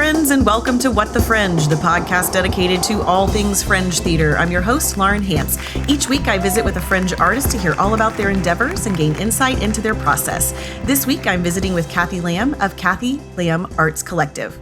friends, and welcome to What the Fringe, the podcast dedicated to all things Fringe theater. I'm your host, Lauren Hance. Each week, I visit with a Fringe artist to hear all about their endeavors and gain insight into their process. This week, I'm visiting with Cathy Lam of Cathy Lam Arts Collective.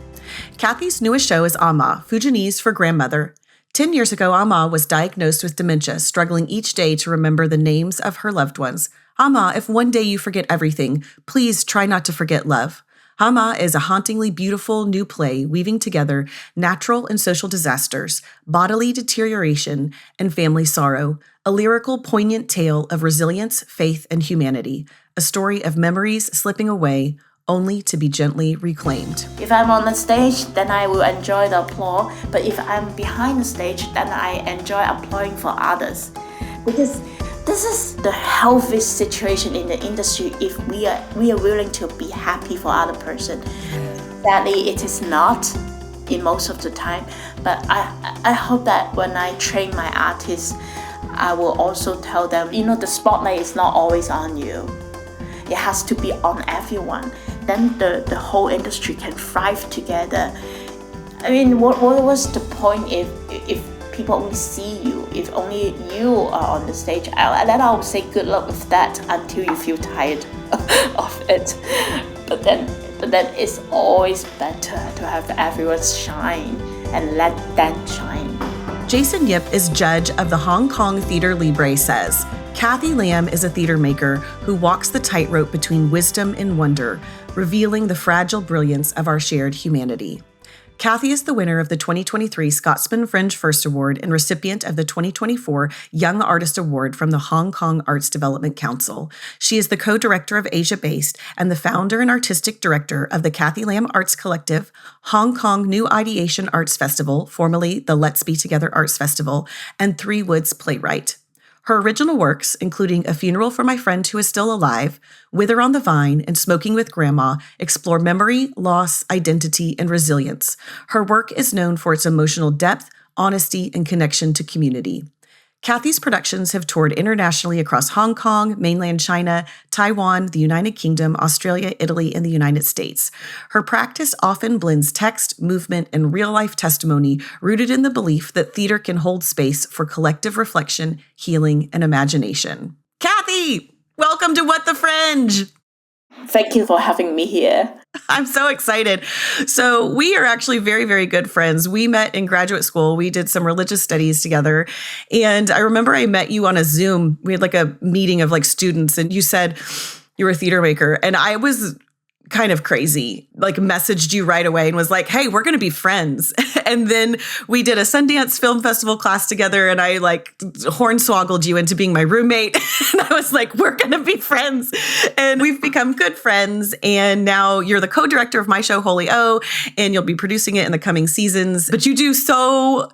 Cathy's newest show is Ama, Fujianese for grandmother. 10 years ago, Ama was diagnosed with dementia, struggling each day to remember the names of her loved ones. Ama, if one day you forget everything, please try not to forget love. Ama is a hauntingly beautiful new play weaving together natural and social disasters, bodily deterioration, and family sorrow, a lyrical, poignant tale of resilience, faith, and humanity, a story of memories slipping away, only to be gently reclaimed. If I'm on the stage, then I will enjoy the applause, but if I'm behind the stage, then I enjoy applauding for others. Because this is the healthiest situation in the industry if we are willing to be happy for other person. Sadly, it is not in most of the time, but I hope that when I train my artists, I will also tell them, the spotlight is not always on you. It has to be on everyone. Then the whole industry can thrive together. I mean, what was the point if people only see you, if only you are on the stage? Then I'll say good luck with that until you feel tired of it. But then it's always better to have everyone shine and let them shine. Jason Yip is judge of the Hong Kong Theatre Libre says, Cathy Lam is a theater maker who walks the tightrope between wisdom and wonder, revealing the fragile brilliance of our shared humanity. Cathy is the winner of the 2023 Scotsman Fringe First Award and recipient of the 2024 Young Artist Award from the Hong Kong Arts Development Council. She is the co-director of Asia Based and the founder and artistic director of the Cathy Lam Arts Collective, Hong Kong New Ideation Arts Festival, formerly the Let's Be Together Arts Festival, and Three Woods Playwright. Her original works, including A Funeral for My Friend Who Is Still Alive, Wither on the Vine, and Smoking with Grandma, explore memory, loss, identity, and resilience. Her work is known for its emotional depth, honesty, and connection to community. Cathy's productions have toured internationally across Hong Kong, mainland China, Taiwan, the United Kingdom, Australia, Italy, and the United States. Her practice often blends text, movement, and real-life testimony rooted in the belief that theater can hold space for collective reflection, healing, and imagination. Cathy, welcome to What the Fringe! Thank you for having me here. I'm so excited. So we are actually very, very good friends. We met in graduate school. We did some religious studies together. And I remember I met you on a Zoom. We had like a meeting of like students, and you said you were a theater maker. And I was kind of crazy, like messaged you right away and was like, hey, we're going to be friends. And then we did a Sundance Film Festival class together, and I like hornswoggled you into being my roommate. And I was like, we're going to be friends. And we've become good friends. And now you're the co-director of my show, Holy O, and you'll be producing it in the coming seasons. But you do so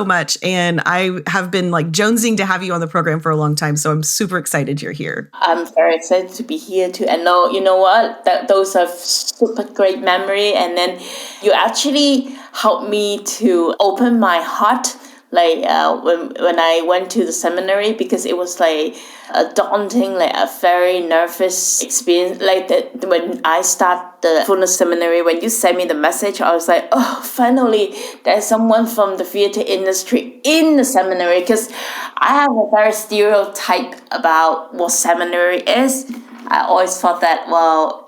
much. And I have been like jonesing to have you on the program for a long time. So I'm super excited you're here. I'm very excited to be here too. And you know what? Those are super great memory. And then you actually helped me to open my heart, like when I went to the seminary, because it was like a daunting, like a very nervous experience. Like that when I start the fullness seminary, when you sent me the message, I was like, oh, finally there's someone from the theater industry in the seminary, because I have a very stereotype about what seminary is. I always thought that, well,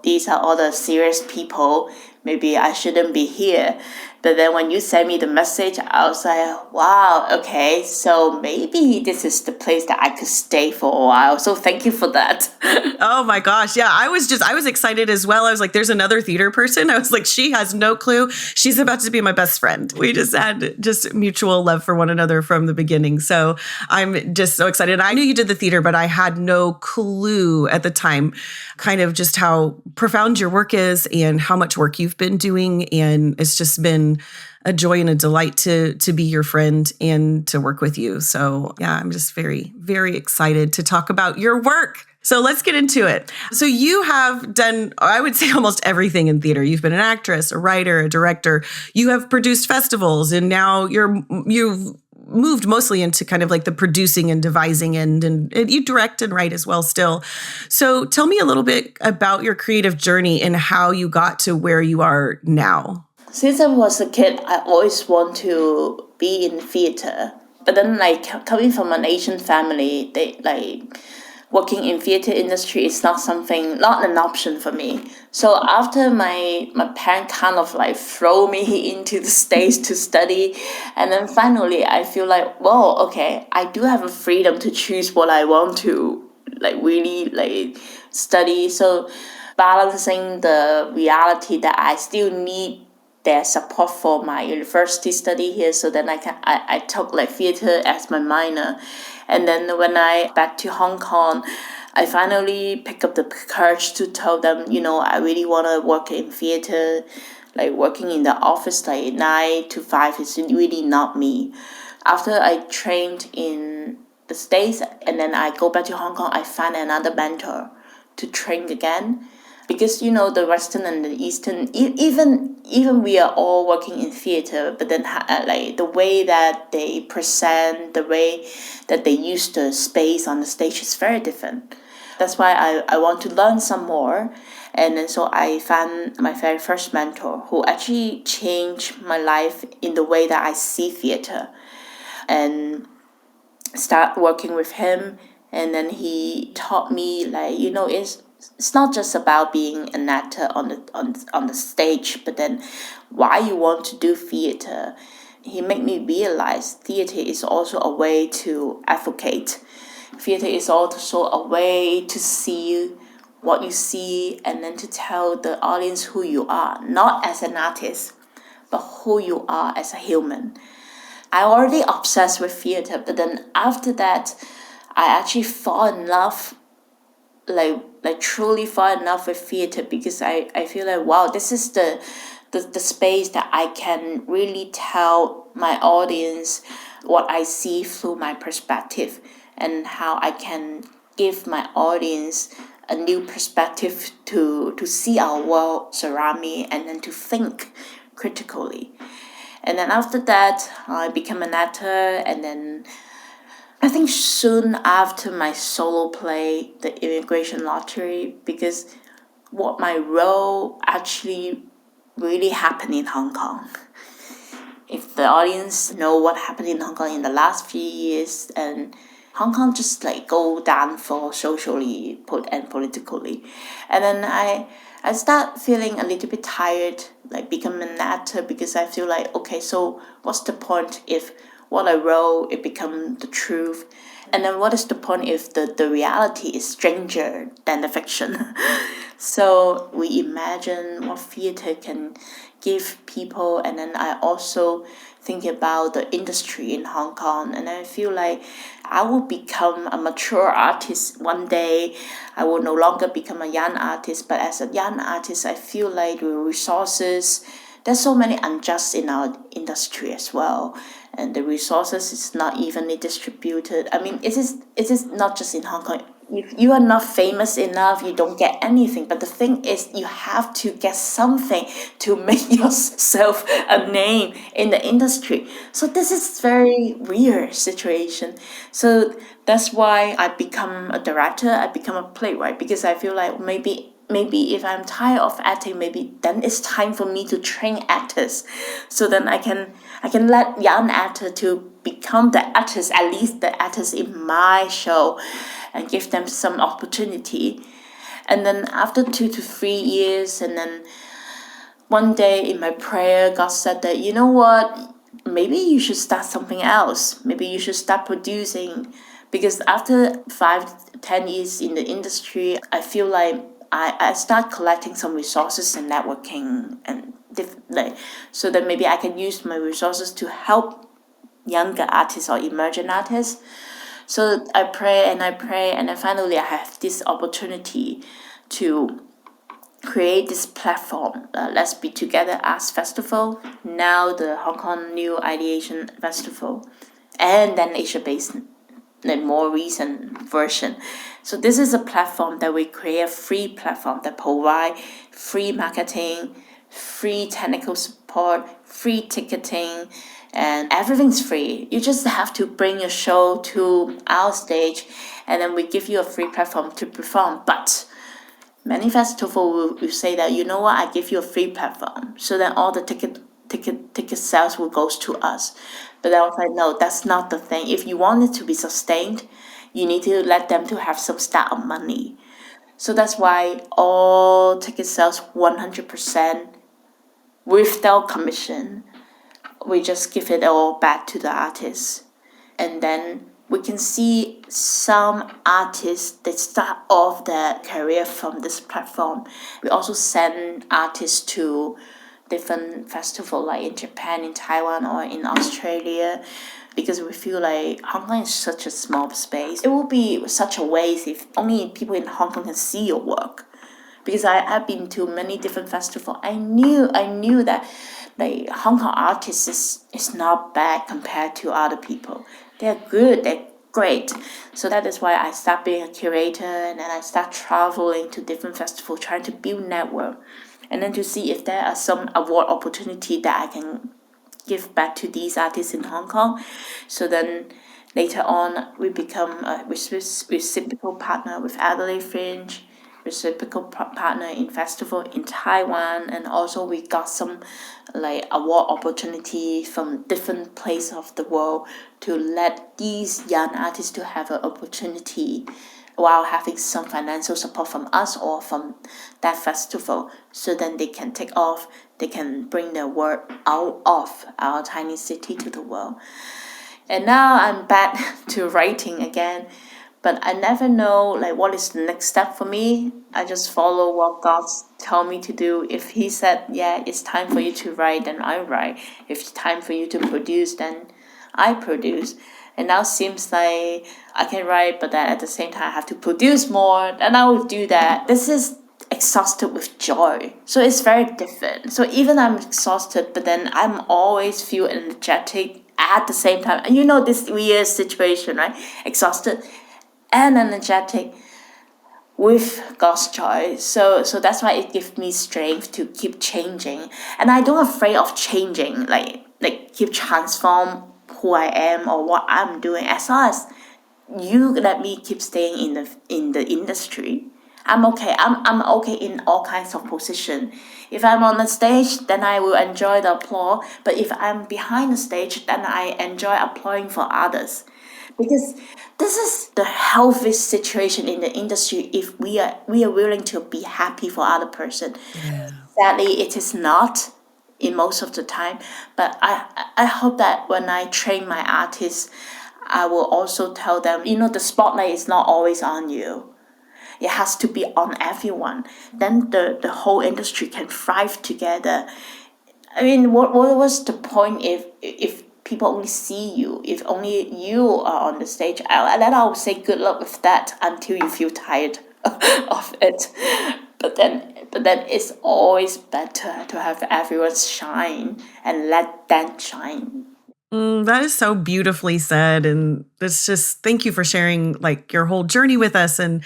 these are all the serious people. Maybe I shouldn't be here. But then when you sent me the message, I was like, wow, okay, so maybe this is the place that I could stay for a while. So thank you for that. Oh my gosh. Yeah, I was excited as well. I was like, there's another theater person. I was like, she has no clue. She's about to be my best friend. We just had just mutual love for one another from the beginning. So I'm just so excited. I knew you did the theater, but I had no clue at the time kind of just how profound your work is and how much work you've been doing. And it's just been a joy and a delight to be your friend and to work with you. So yeah, I'm just very, very excited to talk about your work. So let's get into it. So you have done, I would say, almost everything in theater. You've been an actress, a writer, a director. You have produced festivals, and now you've moved mostly into kind of like the producing and devising end, and you direct and write as well still. So tell me a little bit about your creative journey and how you got to where you are now. Since I was a kid, I always want to be in theater. But then, like, coming from an Asian family, they like working in theater industry is not an option for me. So after my parent kind of like throw me into the States to study, and then finally I feel like, well, okay, I do have a freedom to choose what I want to like really like study. So balancing the reality that I still need their support for my university study here, so then I took like theater as my minor. And then when I back to Hong Kong, I finally picked up the courage to tell them, I really want to work in theater. Like working in the office like 9 to 5 is really not me. After I trained in the States and then I go back to Hong Kong, I find another mentor to train again, because the Western and the Eastern, even we are all working in theater, but then like the way that they present, the way that they use the space on the stage is very different. That's why I want to learn some more. And then so I found my very first mentor who actually changed my life in the way that I see theater, and start working with him. And then he taught me like, it's not just about being an actor on the stage, but then why you want to do theater. He made me realize theater is also a way to advocate. Theater is also a way to see what you see, and then to tell the audience who you are, not as an artist, but who you are as a human. I already obsessed with theater, but then after that, I actually fall in love, like truly fall in love with theater, because I feel like, wow, this is the space that I can really tell my audience what I see through my perspective, and how I can give my audience a new perspective to see our world surround me, and then to think critically. And then after that, I became an actor, and then I think soon after my solo play, The Immigration Lottery, because what my role actually really happened in Hong Kong. If the audience know what happened in Hong Kong in the last few years, and Hong Kong just like go down for socially and politically. And then I start feeling a little bit tired, like becoming an actor, because I feel like, okay, so what's the point if what I wrote, it become the truth? And then what is the point if the reality is stranger than the fiction? So we imagine what theater can give people, and then I also think about the industry in Hong Kong, and I feel like I will become a mature artist one day. I will no longer become a young artist, but as a young artist, I feel like the resources, there's so many unjust in our industry as well, and the resources is not evenly distributed. I mean, it is not just in Hong Kong. If you are not famous enough, you don't get anything. But the thing is, you have to get something to make yourself a name in the industry. So this is very weird situation. So that's why I become a director. I become a playwright, because I feel like maybe if I'm tired of acting, maybe then it's time for me to train actors, so then I can let young actors to become the actors, at least the actors in my show, and give them some opportunity. And then after 2 to 3 years, and then one day in my prayer, God said that, you know what, maybe you should start something else. Maybe you should start producing, because after 5 to 10 years in the industry, I feel like I start collecting some resources and networking, and so that maybe I can use my resources to help younger artists or emerging artists. So I pray, and then finally I have this opportunity to create this platform, Let's Be Together Arts Festival, now the Hong Kong New Ideation Festival, and then Asia Basin, the more recent version. So this is a platform that we create, a free platform that provide free marketing, free technical support, free ticketing, and everything's free. You just have to bring your show to our stage, and then we give you a free platform to perform. But Many festivals will say that, you know what, I give you a free platform, so then all the ticket sales will goes to us. But I was like, no, that's not the thing. If you want it to be sustained, you need to let them to have some start of money. So that's why all ticket sales 100% without commission. We just give it all back to the artists. And then we can see some artists, they start off their career from this platform. We also send artists to different festivals like in Japan, in Taiwan, or in Australia, because we feel like Hong Kong is such a small space. It would be such a waste if only people in Hong Kong can see your work. Because I've been to many different festivals. I knew that like Hong Kong artists is not bad compared to other people. They're good, they're great. So that is why I start being a curator, and then I start traveling to different festivals, trying to build network, and then to see if there are some award opportunity that I can give back to these artists in Hong Kong. So then later on, we become a reciprocal partner with Adelaide Fringe, reciprocal partner in festival in Taiwan, and also we got some like award opportunity from different places of the world to let these young artists to have an opportunity while having some financial support from us or from that festival, so then they can take off, they can bring their work out of our tiny city to the world. And now I'm back to writing again, but I never know like what is the next step for me. I just follow what God tell me to do. If He said, yeah, it's time for you to write, then I write. If it's time for you to produce, then I produce. And now seems like I can write, but then at the same time I have to produce more, and I will do that. This is exhausted with joy. So it's very different. So even I'm exhausted, but then I'm always feel energetic at the same time. And you know this weird situation, right? Exhausted and energetic with God's joy. So that's why it gives me strength to keep changing. And I don't afraid of changing, like keep transform who I am or what I'm doing. As long as you let me keep staying in the industry, I'm okay. I'm okay in all kinds of position. If I'm on the stage, then I will enjoy the applause. But if I'm behind the stage, then I enjoy applauding for others. Because this is the healthiest situation in the industry if we are willing to be happy for other person. Yeah. Sadly, it is not in most of the time. But I hope that when I train my artists, I will also tell them, the spotlight is not always on you. It has to be on everyone. Then the whole industry can thrive together. I mean, what was the point if people only see you, if only you are on the stage? Then I would say good luck with that until you feel tired of it. But then it's always better to have everyone shine and let them shine. That is so beautifully said. And it's just, thank you for sharing like your whole journey with us, and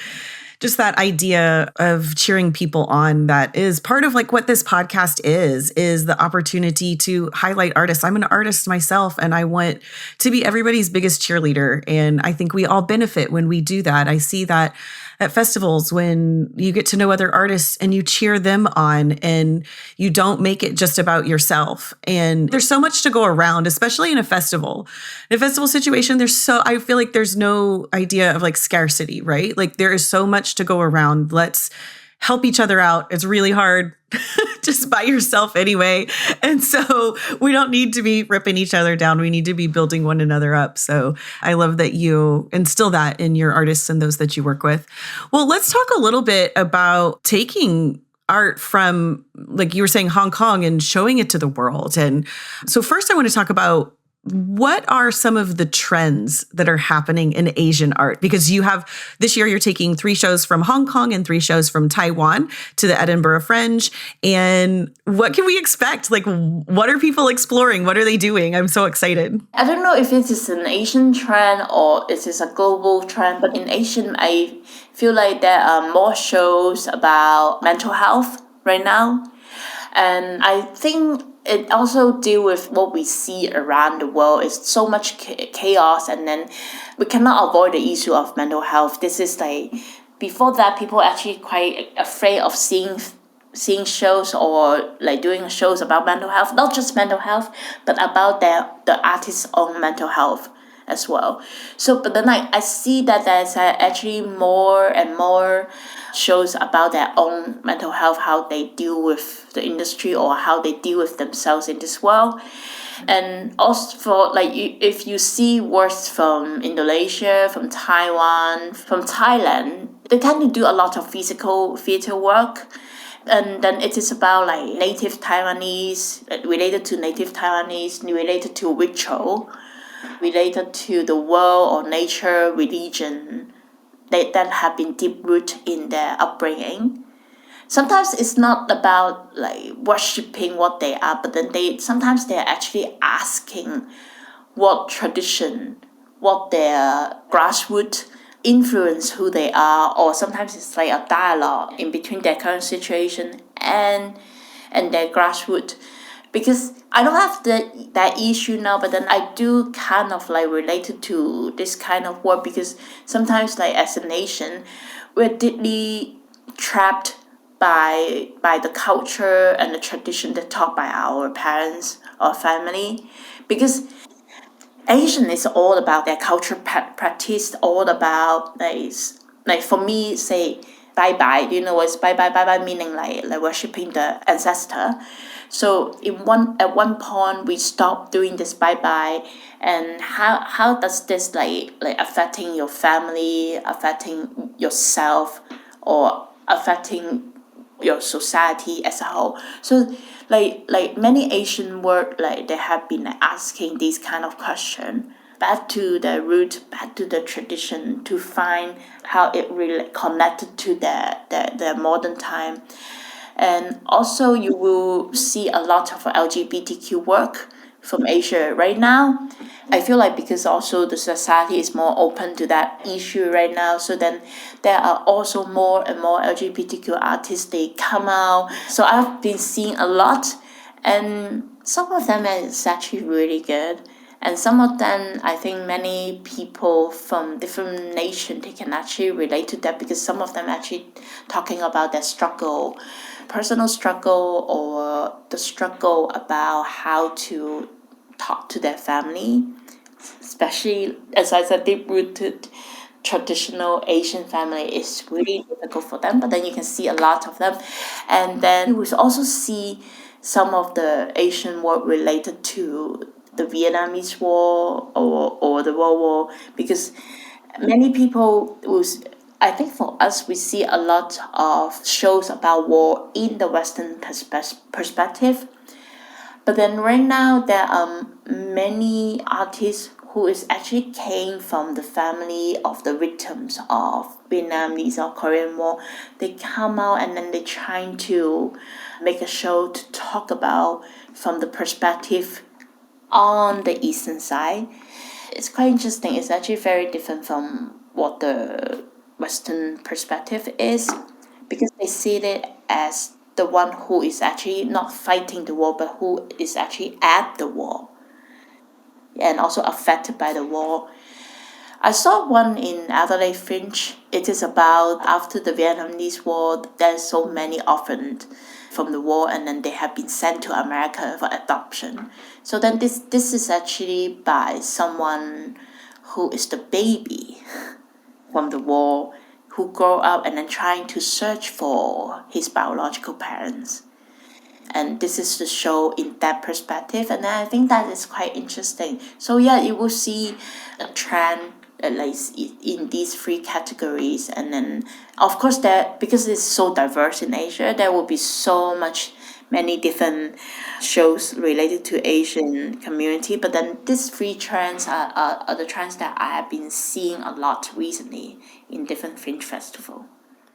just that idea of cheering people on. That is part of like what this podcast is the opportunity to highlight artists. I'm an artist myself, and I want to be everybody's biggest cheerleader. And I think we all benefit when we do that. I see that at festivals when you get to know other artists and you cheer them on, and you don't make it just about yourself. And there's so much to go around, especially in a festival. In a festival situation, I feel like there's no idea of like scarcity, right? Like there is so much to go around. Let's help each other out. It's really hard just by yourself anyway. And so we don't need to be ripping each other down. We need to be building one another up. So I love that you instill that in your artists and those that you work with. Well, let's talk a little bit about taking art from, like you were saying, Hong Kong and showing it to the world. And so first I want to talk about what are some of the trends that are happening in Asian art? Because this year you're taking 3 shows from Hong Kong and 3 shows from Taiwan to the Edinburgh Fringe. And what can we expect? Like, what are people exploring? What are they doing? I'm so excited. I don't know if it is an Asian trend or it is a global trend, but in Asian, I feel like there are more shows about mental health right now. And I think it also deal with what we see around the world. It's so much chaos, and then we cannot avoid the issue of mental health. This is like before that, people are actually quite afraid of seeing shows or like doing shows about mental health, not just mental health, but about the artist's own mental health as well. So, but then I see that there's actually more and more shows about their own mental health, how they deal with the industry or how they deal with themselves in this world. And also for like if you see works from Indonesia, from Taiwan, from Thailand, they tend to do a lot of physical theater work. And then it is about like native Taiwanese, related to native Taiwanese, related to ritual, related to the world or nature, religion, that have been deep rooted in their upbringing. Sometimes it's not about like worshipping what they are, but then sometimes they're actually asking what tradition, what their grassroots influence who they are, or sometimes it's like a dialogue in between their current situation and their grassroots. Because I don't have that issue now, but then I do kind of like related to this kind of work, because sometimes like as a nation, we're deeply trapped by the culture and the tradition that taught by our parents or family. Because Asian is all about their culture practice, all about like for me, say bye bye. Do you know what's bye bye? Bye bye meaning like worshipping the ancestor. So at one point we stopped doing this bye bye, and how does this like affecting your family, affecting yourself, or affecting your society as a whole? So like many Asian work, like they have been like, asking these kind of question back to the root, back to the tradition, to find how it really connected to their modern time. And also you will see a lot of LGBTQ work from Asia right now. I feel like because also the society is more open to that issue right now, so then there are also more and more LGBTQ artists, they come out. So I've been seeing a lot, and some of them is actually really good. And some of them, I think many people from different nations, they can actually relate to that, because some of them actually talking about their struggle, personal struggle, or the struggle about how to talk to their family, especially, as I said, deep-rooted traditional Asian family is really difficult for them, but then you can see a lot of them. And then you will also see some of the Asian work related to the Vietnamese War or the World War, because many people was, I think for us, we see a lot of shows about war in the Western perspective. But then right now, there are many artists who is actually came from the family of the victims of Vietnamese or Korean War. They come out and then they trying to make a show to talk about from the perspective on the eastern side. It's quite interesting. It's actually very different from what the Western perspective is, because they see it as the one who is actually not fighting the war, but who is actually at the war and also affected by the war. I saw one in Adelaide Fringe. It is about after the Vietnamese War, there's so many orphaned from the war, and then they have been sent to America for adoption. So then this is actually by someone who is the baby from the war, who grow up and then trying to search for his biological parents. And this is the show in that perspective, and I think that is quite interesting. So yeah, you will see a trend like in these three categories, and then of course that because it's so diverse in Asia, there will be so many different shows related to Asian community. But then these three trends are the trends that I have been seeing a lot recently in different Fringe festival.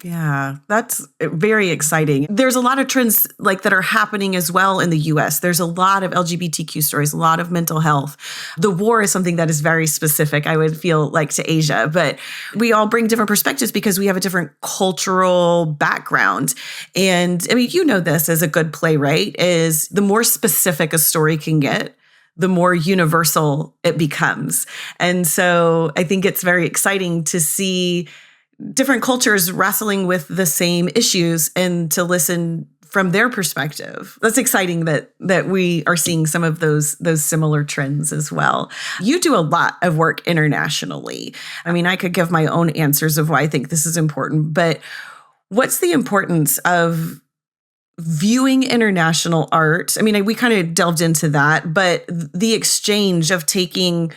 Yeah, that's very exciting. There's a lot of trends like that are happening as well in the US. There's a lot of LGBTQ stories, a lot of mental health. The war is something that is very specific, I would feel like, to Asia, but we all bring different perspectives because we have a different cultural background. And I mean, you know this as a good playwright, is the more specific a story can get, the more universal it becomes. And so I think it's very exciting to see different cultures wrestling with the same issues and to listen from their perspective. That's exciting that we are seeing some of those similar trends as well. You do a lot of work internationally. I mean, I could give my own answers of why I think this is important, but what's the importance of viewing international art? I mean, we kind of delved into that, but the exchange of taking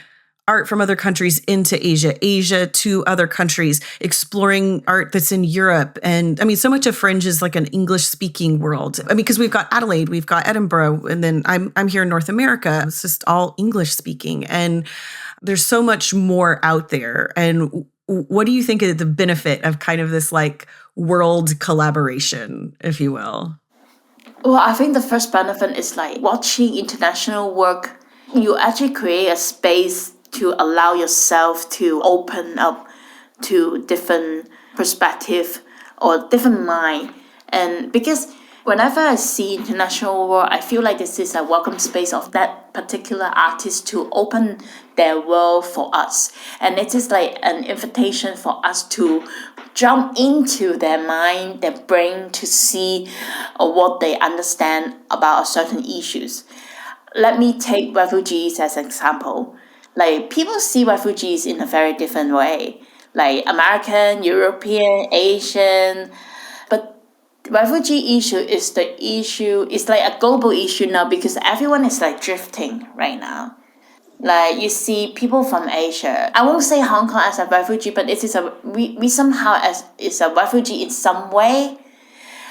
art from other countries into Asia to other countries, exploring art that's in Europe. And I mean, so much of Fringe is like an English speaking world. I mean, because we've got Adelaide, we've got Edinburgh, and then I'm here in North America. It's just all English speaking. And there's so much more out there. And what do you think is the benefit of kind of this like world collaboration, if you will? Well, I think the first benefit is like watching international work. You actually create a space to allow yourself to open up to different perspective or different mind. And because whenever I see international work, I feel like this is a welcome space of that particular artist to open their world for us. And it is like an invitation for us to jump into their mind, their brain, to see what they understand about certain issues. Let me take refugees as an example. Like, people see refugees in a very different way, like American, European, Asian. But refugee issue is it's like a global issue now because everyone is like drifting right now. Like, you see people from Asia. I won't say Hong Kong as a refugee, but it is we somehow as is a refugee in some way,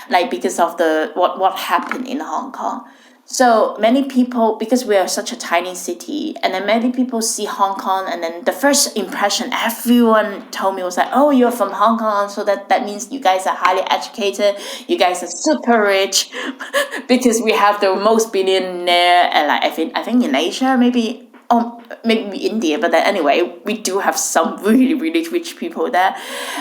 like because of the what happened in Hong Kong. So many people, because we are such a tiny city, and then many people see Hong Kong, and then the first impression everyone told me was like, oh, you're from Hong Kong, so that means you guys are highly educated, you guys are super rich, because we have the most billionaire, and like I think in Asia, maybe India, but then anyway, we do have some really, really rich people there.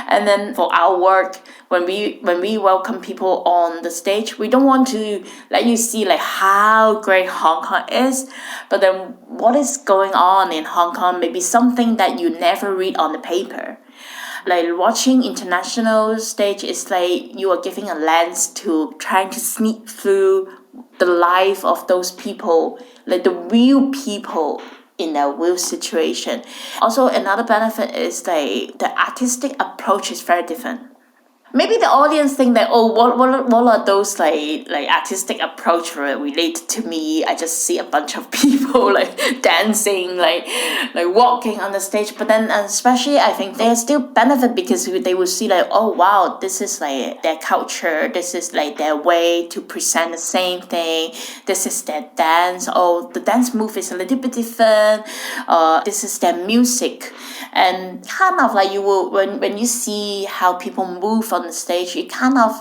And then for our work, when we welcome people on the stage, we don't want to let you see like how great Hong Kong is, but then what is going on in Hong Kong may be something that you never read on the paper. Like, watching international stage is like you are giving a lens to trying to sneak through the life of those people, like the real people in their real situation. Also, another benefit is like the artistic approach is very different. Maybe the audience think that, oh, what are those like artistic approach related to me? I just see a bunch of people like dancing, like walking on the stage. But then, especially, I think they still benefit because they will see like, oh wow, this is like their culture. This is like their way to present the same thing. This is their dance. Oh, the dance move is a little bit different. This is their music, and kind of like you will when you see how people move on the stage, you kind of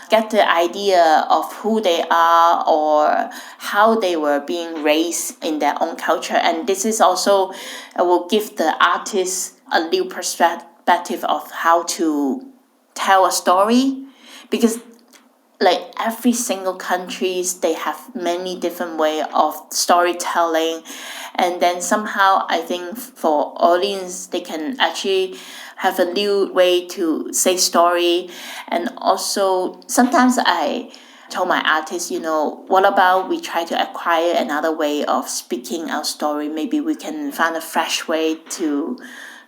get the idea of who they are or how they were being raised in their own culture. And this is also will give the artist a new perspective of how to tell a story, because like every single countries, they have many different way of storytelling. And then somehow I think for audience, they can actually have a new way to say story. And also sometimes I told my artists, what about we try to acquire another way of speaking our story? Maybe we can find a fresh way to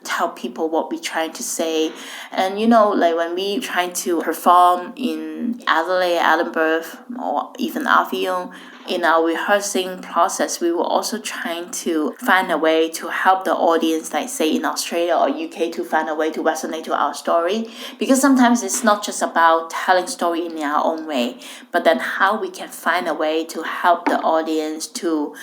tell people what we're trying to say. And like when we try to perform in Adelaide, Edinburgh, or even Avignon, in our rehearsing process, we were also trying to find a way to help the audience, like say in Australia or UK, to find a way to resonate to our story. Because sometimes it's not just about telling story in our own way, but then how we can find a way to help the audience to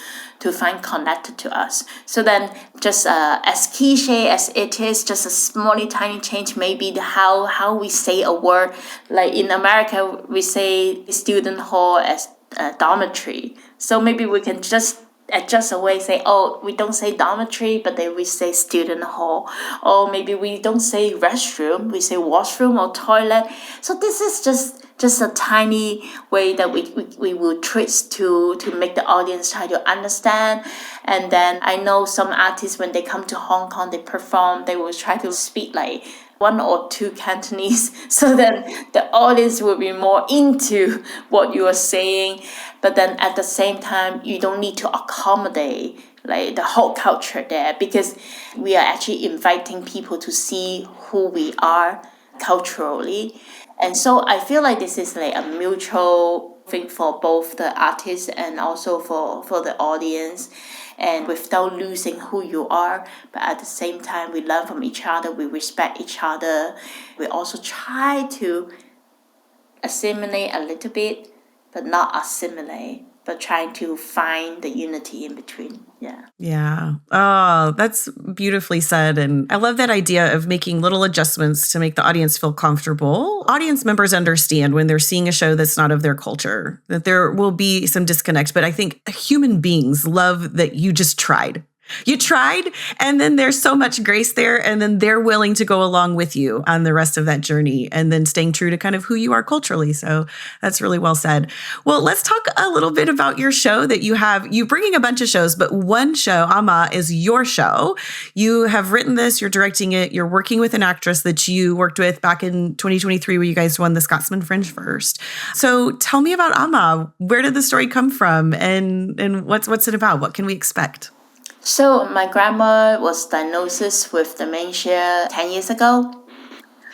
find connected to us. So then just as cliche as it is, just a small tiny change, maybe how we say a word. Like in America, we say student hall as dormitory. So maybe we can just adjust a way, say, oh, we don't say dormitory, but then we say student hall. Or maybe we don't say restroom, we say washroom or toilet. So this is just a tiny way that we will twist to make the audience try to understand. And then I know some artists, when they come to Hong Kong, they perform, they will try to speak like one or two Cantonese, so then the audience will be more into what you are saying. But then at the same time, you don't need to accommodate like the whole culture there, because we are actually inviting people to see who we are culturally. And so I feel like this is like a mutual thing for both the artists and also for the audience, and without losing who you are, but at the same time we learn from each other, we respect each other, we also try to assimilate a little bit, but not assimilate, but trying to find the unity in between. Yeah. Oh, that's beautifully said. And I love that idea of making little adjustments to make the audience feel comfortable. Audience members understand when they're seeing a show that's not of their culture, that there will be some disconnect. But I think human beings love that you just tried. You tried, and then there's so much grace there, and then they're willing to go along with you on the rest of that journey, and then staying true to kind of who you are culturally. So that's really well said. Well, let's talk a little bit about your show that you have. You're bringing a bunch of shows, but one show, Ama, is your show. You have written this, you're directing it, you're working with an actress that you worked with back in 2023 where you guys won the Scotsman Fringe first. So tell me about Ama. Where did the story come from, and what's it about? What can we expect? So my grandma was diagnosed with dementia 10 years ago.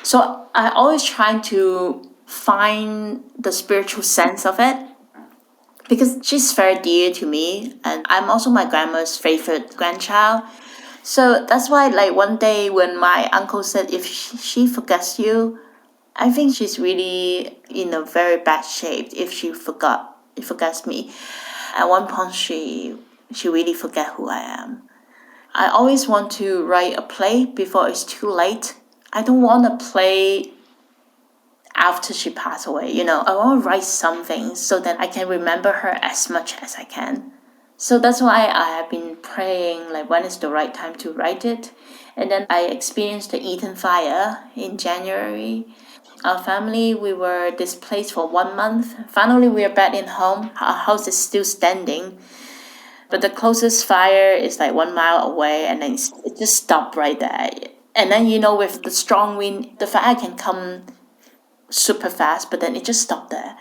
So I always try to find the spiritual sense of it, because she's very dear to me, and I'm also my grandma's favorite grandchild. So that's why like one day when my uncle said, if she forgets you, I think she's really in a very bad shape if she forgets me. At one point she really forget who I am. I always want to write a play before it's too late. I don't want a play after she passed away, I want to write something so that I can remember her as much as I can. So that's why I have been praying like when is the right time to write it. And then I experienced the Eton fire in January. Our family, we were displaced for 1 month. Finally, we are back in home. Our house is still standing. But the closest fire is like 1 mile away, and then it just stopped right there. And then, with the strong wind, the fire can come super fast, but then it just stopped there.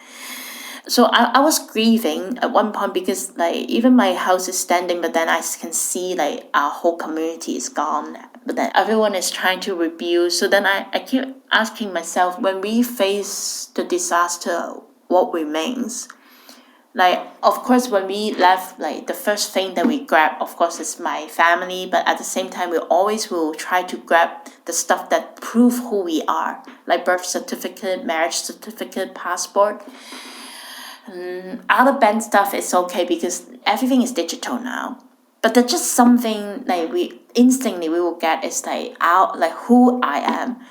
So I was grieving at one point, because like even my house is standing, but then I can see like our whole community is gone. But then everyone is trying to rebuild. So then I keep asking myself, when we face the disaster, what remains? Like, of course, when we left, like the first thing that we grab, of course, is my family. But at the same time, we always will try to grab the stuff that prove who we are, like birth certificate, marriage certificate, passport. Other band stuff is okay because everything is digital now. But there's just something like we instantly we will get is like out like who I am.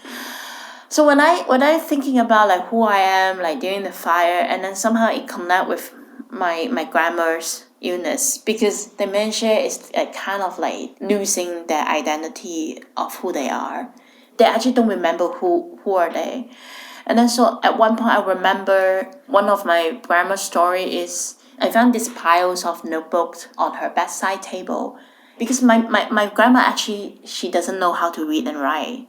So when I thinking about like who I am like during the fire, and then somehow it connect with my grandma's illness, because dementia is kind of like losing their identity of who they are. They actually don't remember who are they. And then so at one point I remember one of my grandma's story is I found these piles of notebooks on her bedside table, because my grandma actually she doesn't know how to read and write.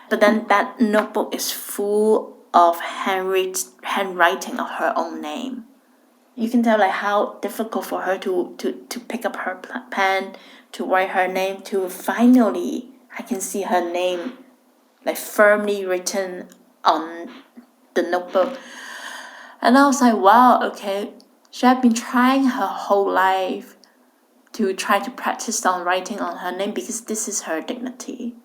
But then that notebook is full of handwriting of her own name. You can tell like how difficult for her to pick up her pen, to write her name, to finally I can see her name like firmly written on the notebook. And I was like, wow, okay. She had been trying her whole life to try to practice on writing on her name, because this is her dignity.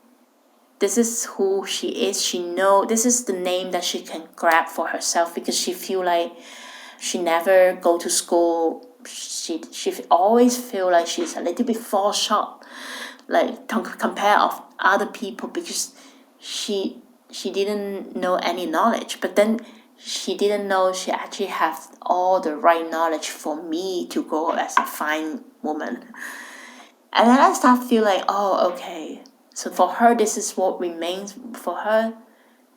This is who she is. She know this is the name that she can grab for herself, because she feel like she never go to school. She always feel like she's a little bit fall short, like compare of other people, because she didn't know any knowledge. But then she didn't know she actually has all the right knowledge for me to grow as a fine woman. And then I start feel like, oh, okay. So for her, this is what remains for her.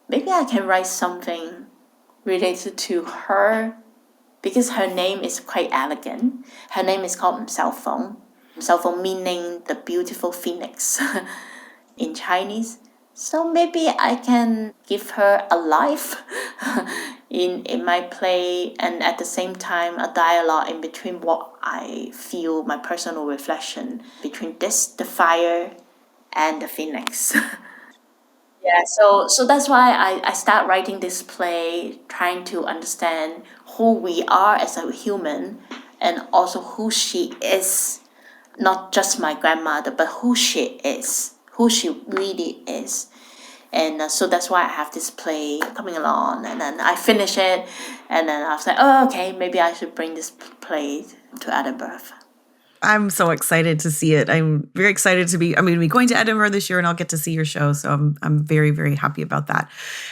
Maybe I can write something related to her, because her name is quite elegant. Her name is called Cell Phone. Cell Phone meaning the beautiful phoenix in Chinese. So maybe I can give her a life in my play, and at the same time a dialogue in between what I feel, my personal reflection between this, the fire, and the phoenix. Yeah, so that's why I start writing this play, trying to understand who we are as a human and also who she is, not just my grandmother, but who she really is. And so that's why I have this play coming along, and then I finish it, and then I was like, oh, okay, maybe I should bring this play to Edinburgh. I'm so excited to see it. I'm very excited to be, I'm going to be going to Edinburgh this year and I'll get to see your show. So I'm very, very happy about that.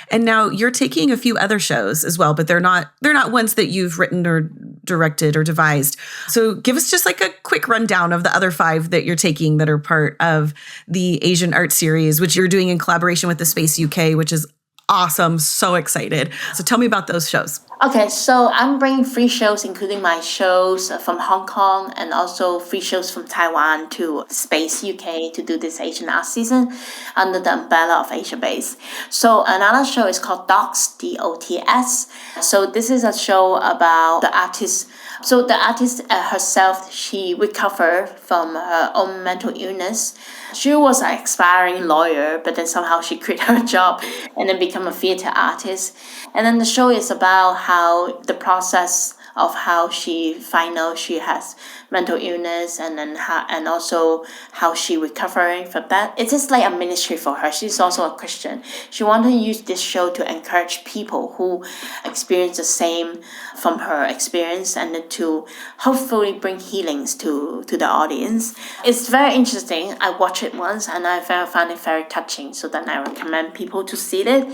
And now you're taking a few other shows as well, but they're not ones that you've written or directed or devised. So give us just like a quick rundown of the other 5 that you're taking that are part of the Asian art series, which you're doing in collaboration with the Space UK, which is awesome. So excited. So tell me about those shows. Okay, so I'm bringing 3 shows, including my shows from Hong Kong and also 3 shows from Taiwan to Space UK to do this Asian art season under the umbrella of Asia Base. So another show is called Dots, DOTS. So this is a show about the artist. So the artist herself, she recovered from her own mental illness. She was an aspiring lawyer, but then somehow she quit her job and then become a theater artist. And then the show is about how the process of how she find out she has mental illness, and then and also how she recovering from that. It's just like a ministry for her. She's also a Christian. She wanted to use this show to encourage people who experience the same from her experience, and then to hopefully bring healings to the audience. It's very interesting. I watched it once and I found it very touching. So then I recommend people to see it.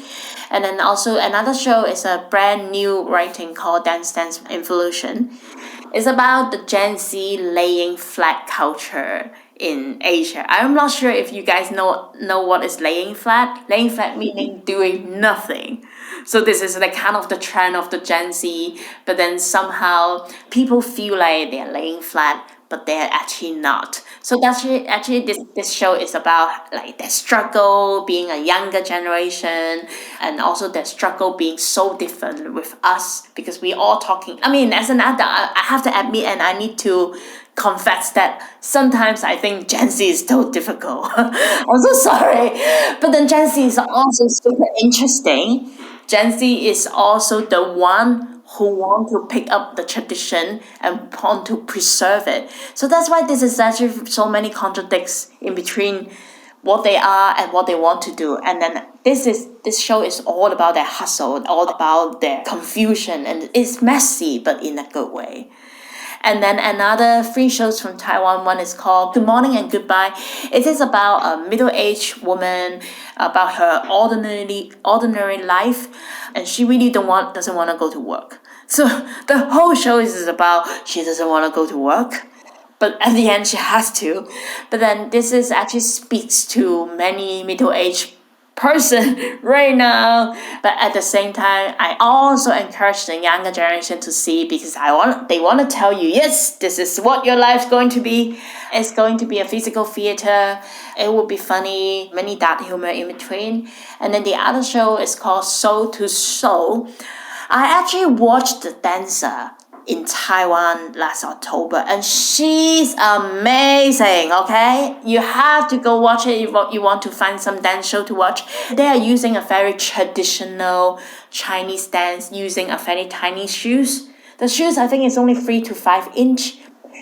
And then also another show is a brand new writing called Dance Dance Evolution. It's about the Gen Z laying flat culture in Asia. I'm not sure if you guys know what is laying flat. Laying flat meaning doing nothing. So this is like kind of the trend of the Gen Z, but then somehow people feel like they're laying flat, but they're actually not. So that's actually this show is about like their struggle being a younger generation, and also their struggle being so different with us, because we all talking. I mean, as an adult, I have to admit, and I need to confess that sometimes I think Gen Z is so difficult. I'm so sorry, but then Gen Z is also super interesting. Gen Z is also the one who want to pick up the tradition and want to preserve it. So that's why this is actually so many contradicts in between what they are and what they want to do. And then this show is all about their hustle, all about their confusion, and it's messy but in a good way. And then another 3 shows from Taiwan. One is called Good Morning and Goodbye. It is about a middle-aged woman, about her ordinary life, and she really doesn't want to go to work. So the whole show is about she doesn't want to go to work, but at the end she has to. But then this is actually speaks to many middle-aged person right now, but at the same time I also encourage the younger generation to see, because they want to tell you, yes, this is what your life's going to be. It's going to be a physical theater. It will be funny, many dark humor in between. And then the other show is called Soul to Soul. I actually watched the dancer in Taiwan last October, and she's amazing. Okay, you have to go watch it if you want to find some dance show to watch. They are using a very traditional Chinese dance, using a very tiny shoes. The shoes, I think, is only 3 to 5 inch,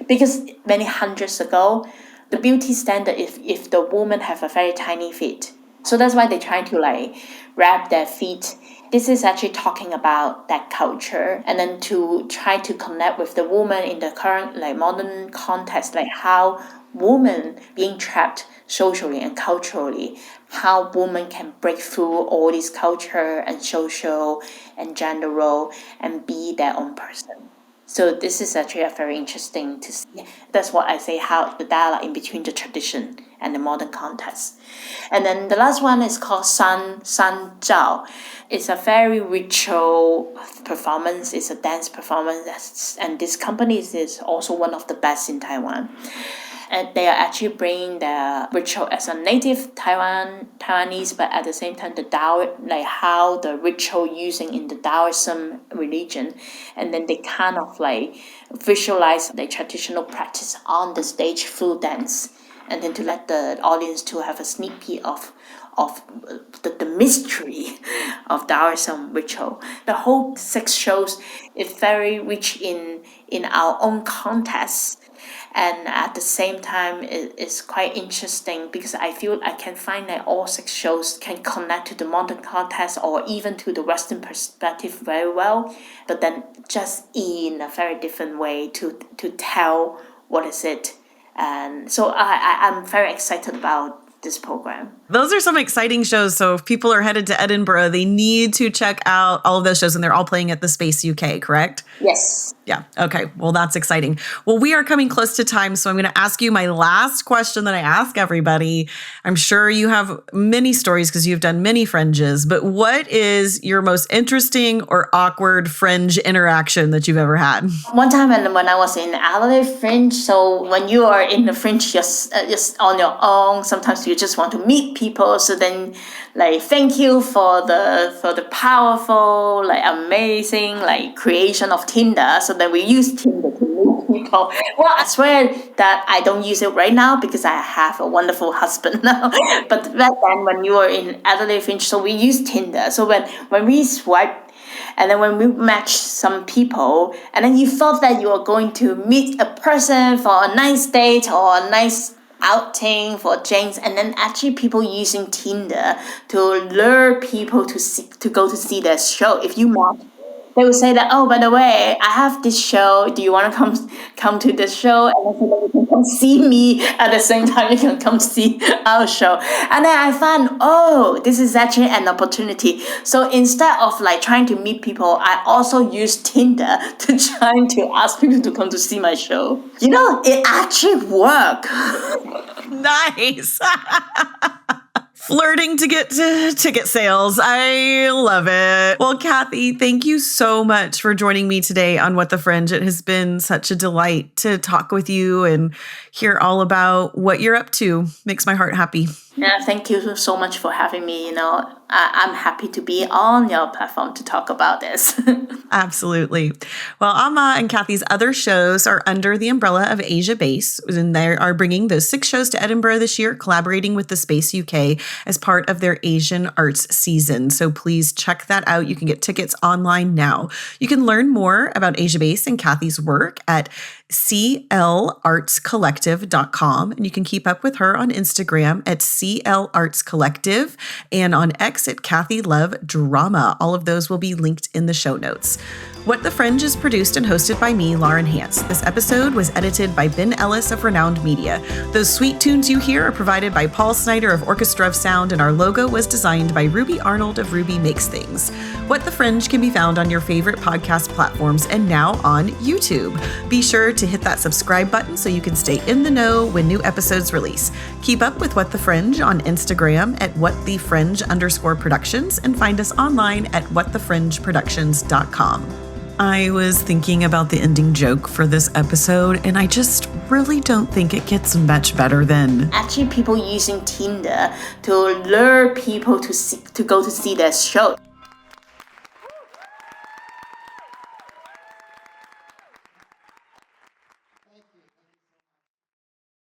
because many hundreds ago, the beauty standard if the woman have a very tiny feet. So that's why they try to like wrap their feet. This is actually talking about that culture, and then to try to connect with the woman in the current like modern context, like how women being trapped socially and culturally, how women can break through all this culture and social and gender role and be their own person. So this is actually a very interesting to see. That's what I say, how the dialogue in between the tradition and the modern context. And then the last one is called San Zhao. It's a very ritual performance. It's a dance performance, and this company is also one of the best in Taiwan. And they are actually bringing their ritual as a native Taiwanese, but at the same time, the Tao, like how the ritual using in the Taoism religion, and then they kind of like visualize the traditional practice on the stage through dance, and then to let the audience to have a sneak peek of the mystery of Taoism ritual. The whole 6 shows is very rich in our own context, and at the same time it's quite interesting because I feel I can find that all 6 shows can connect to the modern context or even to the Western perspective very well, but then just in a very different way to tell what is it. And so I'm very excited about this program. Those are some exciting shows. So if people are headed to Edinburgh, they need to check out all of those shows, and they're all playing at the Space UK, correct? Yes. Yeah. Okay. Well, that's exciting. Well, we are coming close to time, so I'm going to ask you my last question that I ask everybody. I'm sure you have many stories because you've done many fringes, but what is your most interesting or awkward fringe interaction that you've ever had? One time when I was in Adelaide Fringe, so when you are in the Fringe just on your own, sometimes you just want to meet people. So then, like, thank you for the powerful, like, amazing, like, creation of Tinder. So then we use Tinder to meet people. Well, I swear that I don't use it right now because I have a wonderful husband now. But back then, when you were in Adelaide Fringe, so we use Tinder. So when we swipe, and then when we match some people, and then you thought that you were going to meet a person for a nice date or a nice outing for James, and then actually people using Tinder to lure people to go to see their show. If you match, they will say that, oh, by the way, I have this show. Do you want to come to this show? And then you can come see me at the same time. You can come see our show. And then I found, oh, this is actually an opportunity. So instead of like trying to meet people, I also use Tinder to try to ask people to come to see my show. You know, it actually worked. Nice. Flirting to get to ticket sales. I love it. Well, Cathy, thank you so much for joining me today on What the Fringe. It has been such a delight to talk with you and hear all about what you're up to. Makes my heart happy. Yeah, thank you so much for having me. You know, I'm happy to be on your platform to talk about this. Absolutely. Well, Amma and Cathy's other shows are under the umbrella of Asia Base, and they are bringing those 6 shows to Edinburgh this year, collaborating with the Space UK as part of their Asian Arts season. So please check that out. You can get tickets online now. You can learn more about Asia Base and Cathy's work at clartscollective.com, and you can keep up with her on Instagram at clartscollective and on X at Cathy Love Drama. All of those will be linked in the show notes. What the Fringe is produced and hosted by me, Lauren Hance. This episode was edited by Ben Ellis of Renowned Media. Those sweet tunes you hear are provided by Paul Snyder of Orchestra of Sound, and our logo was designed by Ruby Arnold of Ruby Makes Things. What the Fringe can be found on your favorite podcast platforms and now on YouTube. Be sure to hit that subscribe button so you can stay in the know when new episodes release. Keep up with What the Fringe on Instagram at whatthefringe_productions and find us online at whatthefringeproductions.com. I was thinking about the ending joke for this episode, and I just really don't think it gets much better than actually people using Tinder to lure people to go to see their show.